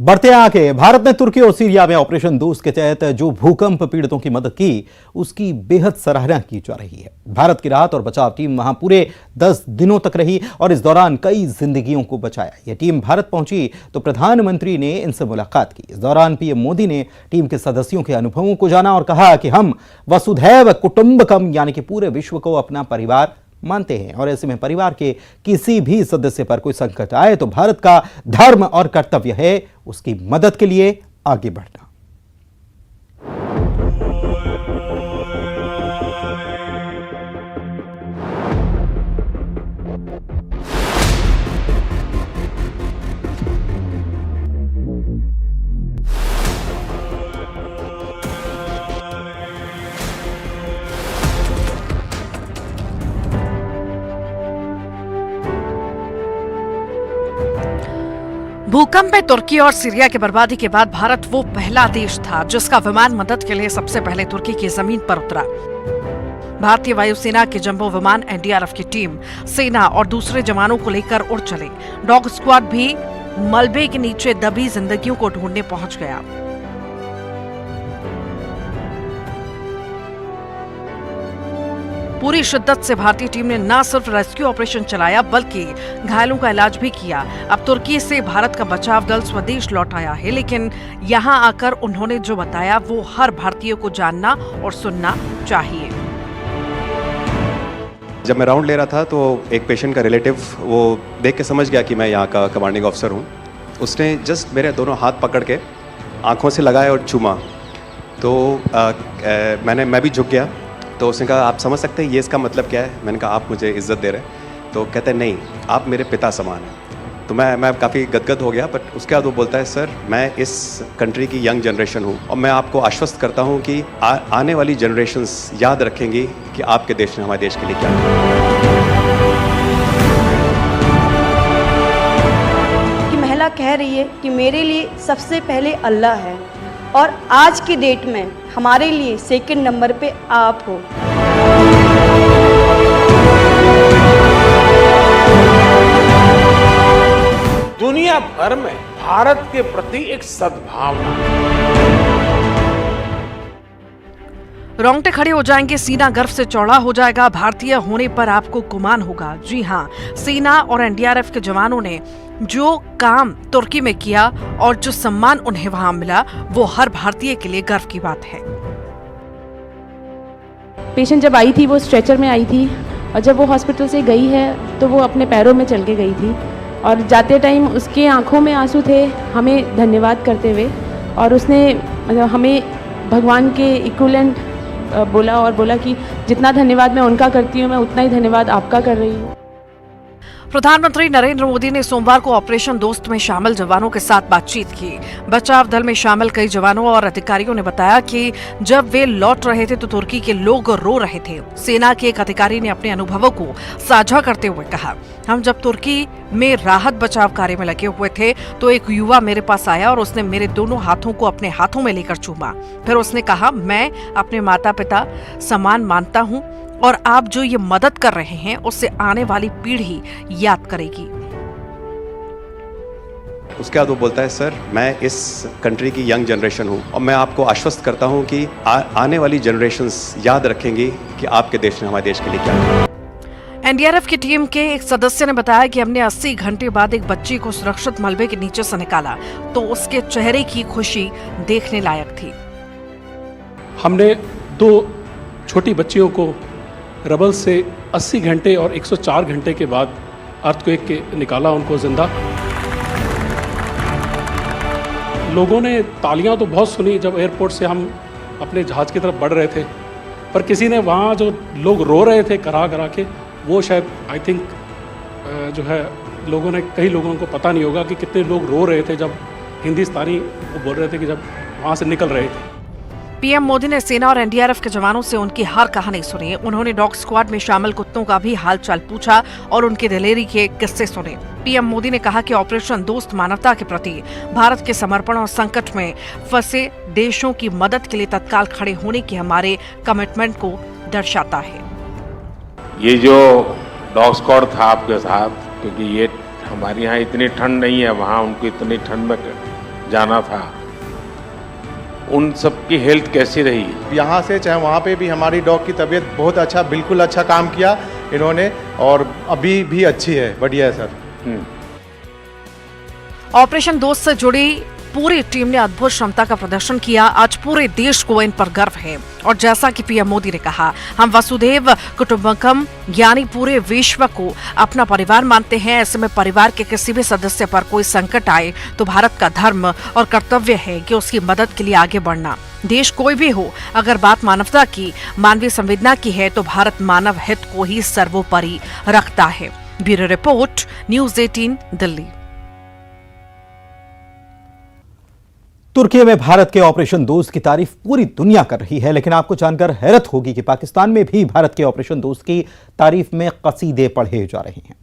बढ़ते आगे, भारत ने तुर्की और सीरिया में ऑपरेशन दोस्त के तहत जो भूकंप पीड़ितों की मदद की, उसकी बेहद सराहना की जा रही है। भारत की राहत और बचाव टीम वहां पूरे 10 दिनों तक रही और इस दौरान कई जिंदगियों को बचाया। यह टीम भारत पहुंची तो प्रधानमंत्री ने इनसे मुलाकात की। इस दौरान पीएम मोदी ने टीम के सदस्यों के अनुभवों को जाना और कहा कि हम वसुधैव कुटुंबकम यानी कि पूरे विश्व को अपना परिवार मानते हैं और ऐसे में परिवार के किसी भी सदस्य पर कोई संकट आए तो भारत का धर्म और कर्तव्य है उसकी मदद के लिए आगे बढ़ना। भूकंप में तुर्की और सीरिया की बर्बादी के बाद भारत वो पहला देश था जिसका विमान मदद के लिए सबसे पहले तुर्की की जमीन पर उतरा। भारतीय वायुसेना के जंबो विमान, एनडीआरएफ की टीम, सेना और दूसरे जवानों को लेकर उड़ चले। डॉग स्क्वाड भी मलबे के नीचे दबी जिंदगियों को ढूंढने पहुंच गया। पूरी शिद्दत से भारतीय टीम ने न सिर्फ रेस्क्यू ऑपरेशन चलाया बल्कि घायलों का इलाज भी किया। अब तुर्की से भारत का बचाव दल स्वदेश लौट आया है, लेकिन यहां आकर उन्होंने जो बताया वो हर भारतीय को जानना और सुनना चाहिए। जब मैं राउंड ले रहा था तो एक पेशेंट का रिलेटिव वो देख के समझ गया कि मैं यहाँ का कमांडिंग ऑफिसर हूँ। उसने जस्ट मेरे दोनों हाथ पकड़ के आंखों से लगाया और चूमा। तो मैं भी झुक गया। तो उसने कहा आप समझ सकते हैं ये इसका मतलब क्या है? मैंने कहा आप मुझे इज्जत दे रहे हैं। तो कहते हैं नहीं, आप मेरे पिता समान हैं। तो मैं काफ़ी गदगद हो गया। बट उसके बाद वो बोलता है सर मैं इस कंट्री की यंग जनरेशन हूँ और मैं आपको आश्वस्त करता हूँ कि आने वाली जनरेशन्स याद रखेंगी कि आपके देश ने हमारे देश के लिए क्या किया। कि महिला कह रही है कि मेरे लिए सबसे पहले अल्लाह है और आज की डेट में हमारे लिए सेकंड नंबर पे आप हो। दुनिया भर में भारत के प्रति एक सद्भावना, रोंगटे खड़े हो जाएंगे, सीना गर्व से चौड़ा हो जाएगा। भारतीय होने पर आपको गुमान होगा। जी हाँ, सेना और एनडीआरएफ के जवानों ने जो काम तुर्की में किया और जो सम्मान उन्हें वहां मिला वो हर भारतीय के लिए गर्व की बात है। पेशेंट जब आई थी वो स्ट्रेचर में आई थी और जब वो हॉस्पिटल से गई है तो वो अपने पैरों में चल के गई थी और जाते टाइम उसके आंखों में आंसू थे हमें धन्यवाद करते हुए, और उसने हमें भगवान के इक्विवेलेंट बोला कि जितना धन्यवाद मैं उनका करती हूँ मैं उतना ही धन्यवाद आपका कर रही हूँ। प्रधानमंत्री नरेंद्र मोदी ने सोमवार को ऑपरेशन दोस्त में शामिल जवानों के साथ बातचीत की। बचाव दल में शामिल कई जवानों और अधिकारियों ने बताया कि जब वे लौट रहे थे तो तुर्की के लोग रो रहे थे। सेना के एक अधिकारी ने अपने अनुभवों को साझा करते हुए कहा, हम जब तुर्की में राहत बचाव कार्य में लगे हुए थे तो एक युवा मेरे पास आया और उसने मेरे दोनों हाथों को अपने हाथों में लेकर चूमा। फिर उसने कहा मैं अपने माता पिता समान मानता हूँ और आप जो ये मदद कर रहे हैं उससे आने वाली पीढ़ी याद करेगी। उसके बाद वो बोलता है सर मैं इस कंट्री की यंग जनरेशन हूँ और मैं आपको आश्वस्त करता हूँ कि आने वाली जनरेशन्स याद रखेंगी कि आपके देश ने हमारे देश के लिए क्या किया। एनडीआरएफ की टीम के एक सदस्य ने बताया कि हमने 80 घंटे बाद एक बच्ची को सुरक्षित मलबे के नीचे से निकाला तो उसके चेहरे की खुशी देखने लायक थी। हमने 2 छोटी बच्चियों को रबल से 80 घंटे और 104 घंटे के बाद अर्थक्वेक के निकाला, उनको जिंदा। लोगों ने तालियां तो बहुत सुनी जब एयरपोर्ट से हम अपने जहाज की तरफ बढ़ रहे थे, पर किसी ने वहाँ जो लोग रो रहे थे करा के, वो शायद आई थिंक जो है लोगों ने, कई लोगों को पता नहीं होगा कि कितने लोग रो रहे थे जब हिंदुस्तानी वो बोल रहे थे कि जब वहाँ से निकल रहे थे। पीएम मोदी ने सेना और एनडीआरएफ के जवानों से उनकी हर कहानी सुनी। उन्होंने डॉग स्क्वाड में शामिल कुत्तों का भी हालचाल पूछा और उनकी दिलेरी के किस्से सुने। पीएम मोदी ने कहा कि ऑपरेशन दोस्त मानवता के प्रति भारत के समर्पण और संकट में फंसे देशों की मदद के लिए तत्काल खड़े होने की हमारे कमिटमेंट को दर्शाता है। ये जो डॉग स्क्वाड था आपके साथ, क्योंकि ये हमारे यहाँ इतनी ठंड नहीं है, वहाँ उनको इतनी ठंड में जाना था, उन सब की हेल्थ कैसी रही? यहाँ से चाहे वहाँ पे भी हमारी डॉग की तबीयत बहुत अच्छा, बिल्कुल अच्छा काम किया इन्होंने, और अभी भी अच्छी है, बढ़िया है सर। ऑपरेशन दोस्त से जुड़ी पूरी टीम ने अद्भुत क्षमता का प्रदर्शन किया। आज पूरे देश को इन पर गर्व है और जैसा कि पीएम मोदी ने कहा, हम वसुधैव कुटुंबकम यानी पूरे विश्व को अपना परिवार मानते हैं। ऐसे में परिवार के किसी भी सदस्य पर कोई संकट आए तो भारत का धर्म और कर्तव्य है कि उसकी मदद के लिए आगे बढ़ना। देश कोई भी हो, अगर बात मानवता की, मानवीय संवेदना की है तो भारत मानव हित को ही सर्वोपरि रखता है। Bureau report, news 18 Delhi. तुर्की में भारत के ऑपरेशन दोस्त की तारीफ पूरी दुनिया कर रही है, लेकिन आपको जानकर हैरत होगी कि पाकिस्तान में भी भारत के ऑपरेशन दोस्त की तारीफ में कसीदे पढ़े जा रहे हैं।